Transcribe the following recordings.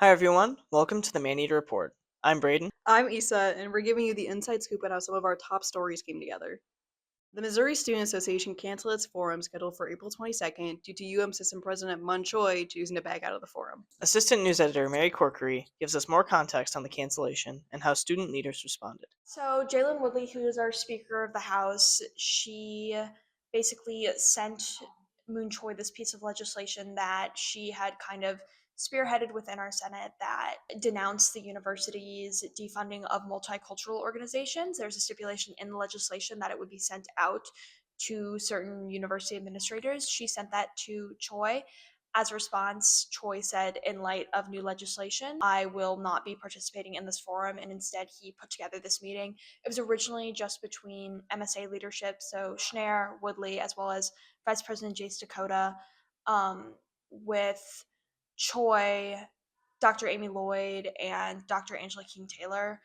Hi everyone, welcome to the Maneater Report. I'm Braeden. I'm Isa, and we're giving you the inside scoop on how some of our top stories came together. The Missouri Student Association canceled its forum scheduled for April 22nd due to UM System President Mun Choi choosing to back out of the forum. Assistant News Editor Mary Corkery gives us more context on the cancellation and how student leaders responded. So Jalen Woodley, who is our Speaker of the House, she basically sent Moon Choi this piece of legislation that she had kind of spearheaded within our Senate that denounced the university's defunding of multicultural organizations. There's a stipulation in the legislation that it would be sent out to certain university administrators. She sent that to Choi. As a response, Choi said, in light of new legislation, I will not be participating in this forum, and instead he put together this meeting. It was originally just between MSA leadership, so Schneier, Woodley, as well as Vice President Jace Dakota, with Choi, Dr. Amy Lloyd, and Dr. Angela King Taylor.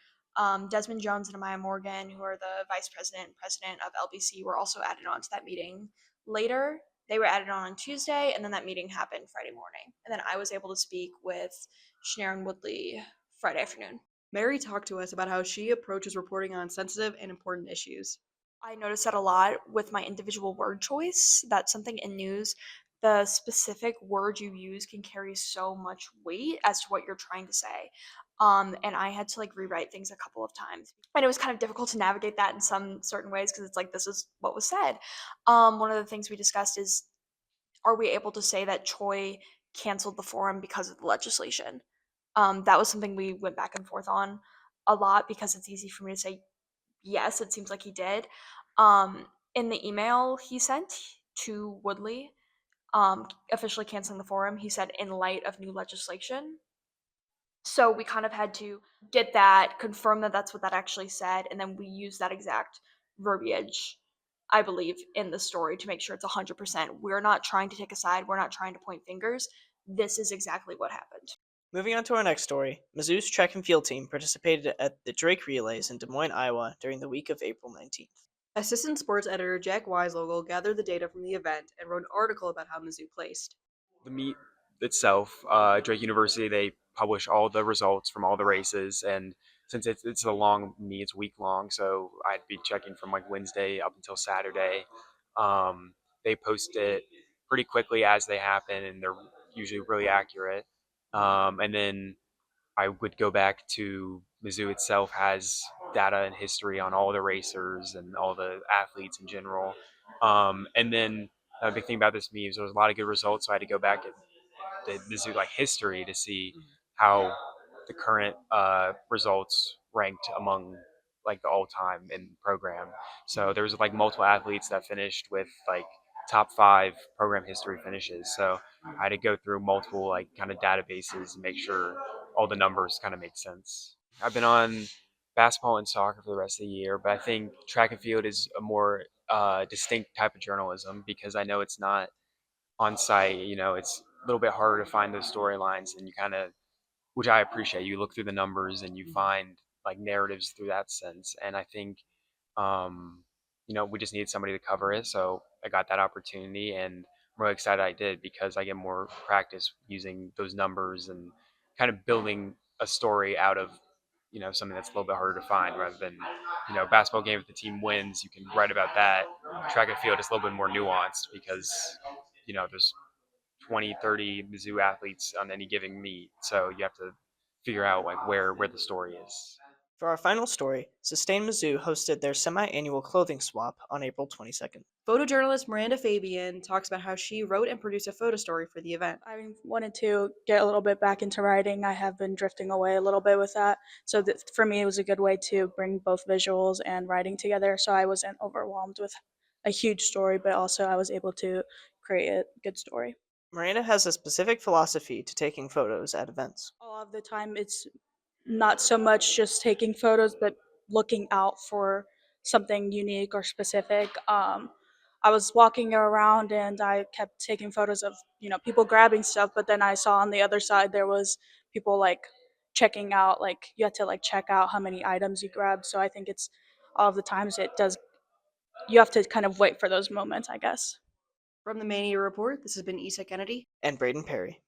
Desmond Jones and Amaya Morgan, who are the vice president and president of LBC, were also added on to that meeting later. They were added on Tuesday, and then that meeting happened Friday morning. And then I was able to speak with Schneier and Woodley Friday afternoon. Mary talked to us about how she approaches reporting on sensitive and important issues. I notice that a lot with my individual word choice. That's something in news. The specific word you use can carry so much weight as to what you're trying to say. And I had to rewrite things a couple of times. And it was kind of difficult to navigate that in some certain ways because it's like this is what was said. One of the things we discussed is, are we able to say that Choi canceled the forum because of the legislation? That was something we went back and forth on a lot because it's easy for me to say yes, it seems like he did. In the email he sent to Woodley, officially canceling the forum, he said in light of new legislation. So we kind of had to get that, confirm that that's what that actually said, and then we use that exact verbiage, I believe, in the story to make sure it's 100%. We're not trying to take a side, we're not trying to point fingers. This is exactly what happened. Moving on to our next story, Mizzou's track and field team participated at the Drake Relays in Des Moines, Iowa during the week of April 19th. Assistant sports editor Jack Weislogle gathered the data from the event and wrote an article about how Mizzou placed. The meet itself, Drake University, they publish all the results from all the races, and since it's a long meet, it's week long, so I'd be checking from like Wednesday up until Saturday. They post it pretty quickly as they happen, and they're usually really accurate. And then I would go back to Mizzou itself has data and history on all the racers and all the athletes in general. And then a big thing about this meet is there was a lot of good results, so I had to go back at the Mizzou like history to see how the current results ranked among like the all time in the program. So there was like multiple athletes that finished with like top five program history finishes. So I had to go through multiple like kind of databases and make sure all the numbers kind of make sense. I've been on basketball and soccer for the rest of the year, but I think track and field is a more distinct type of journalism because I know it's not on site. You know, it's a little bit harder to find those storylines, and you kind of, which I appreciate. You look through the numbers and you find like narratives through that sense, and I think we just needed somebody to cover it, so I got that opportunity, and I'm really excited I did because I get more practice using those numbers and kind of building a story out of something that's a little bit harder to find rather than basketball game if the team wins you can write about that. Track and field is a little bit more nuanced because there's 20, 30 Mizzou athletes on any given meet, so you have to figure out like where the story is. For our final story, Sustain Mizzou hosted their semi-annual clothing swap on April 22nd. Photojournalist Miranda Fabian talks about how she wrote and produced a photo story for the event. I wanted to get a little bit back into writing. I have been drifting away a little bit with that. So for me, it was a good way to bring both visuals and writing together. So I wasn't overwhelmed with a huge story, but also I was able to create a good story. Miranda has a specific philosophy to taking photos at events. A lot of the time, it's not so much just taking photos, but looking out for something unique or specific. I was walking around and I kept taking photos of people grabbing stuff, but then I saw on the other side there was people checking out. Like you had to check out how many items you grabbed. So I think it's all of the times it does. You have to kind of wait for those moments, I guess. From the Mania Report, this has been Isa Kennedy And Braden Perry.